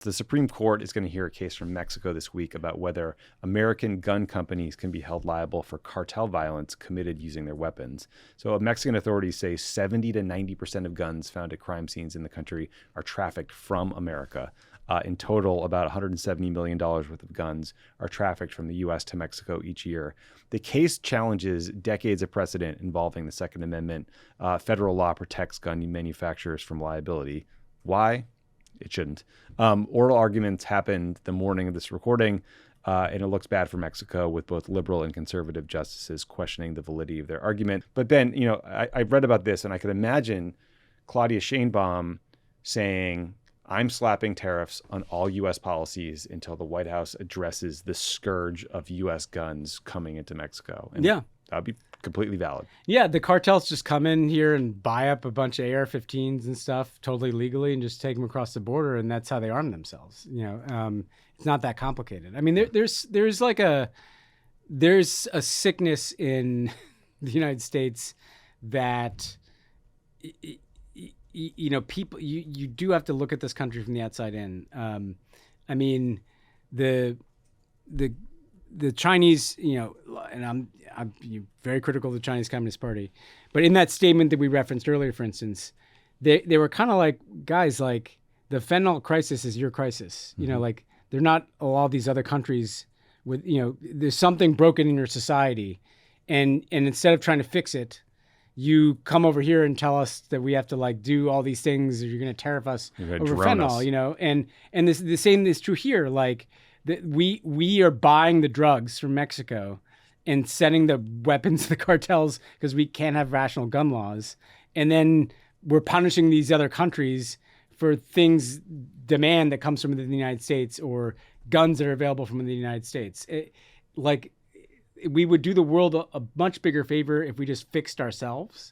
The Supreme Court is going to hear a case from Mexico this week about whether American gun companies can be held liable for cartel violence committed using their weapons. So Mexican authorities say 70 to 90% of guns found at crime scenes in the country are trafficked from America. In total, about $170 million worth of guns are trafficked from the U.S. to Mexico each year. The case challenges decades of precedent involving the Second Amendment. Federal law protects gun manufacturers from liability. Why? It shouldn't. Oral arguments happened the morning of this recording, and it looks bad for Mexico with both liberal and conservative justices questioning the validity of their argument. But Ben, I read about this, and I could imagine Claudia Sheinbaum saying, I'm slapping tariffs on all U.S. policies until the White House addresses the scourge of U.S. guns coming into Mexico. And that would be completely valid. Yeah, the cartels just come in here and buy up a bunch of AR-15s and stuff totally legally and just take them across the border, and that's how they arm themselves. It's not that complicated. I mean, there's a sickness in the United States that people you do have to look at this country from the outside in. I mean, the Chinese, and I'm very critical of the Chinese Communist Party, but in that statement that we referenced earlier, for instance, they were kind of like, guys, like the fentanyl crisis is your crisis. Mm-hmm. Like they're not all these other countries with, there's something broken in your society, and instead of trying to fix it, you come over here and tell us that we have to like do all these things, or you're going to tariff us over fentanyl, and the same is true here. Like we are buying the drugs from Mexico and sending the weapons to the cartels because we can't have rational gun laws. And then we're punishing these other countries for demand that comes from the United States or guns that are available from the United States. We would do the world a much bigger favor if we just fixed ourselves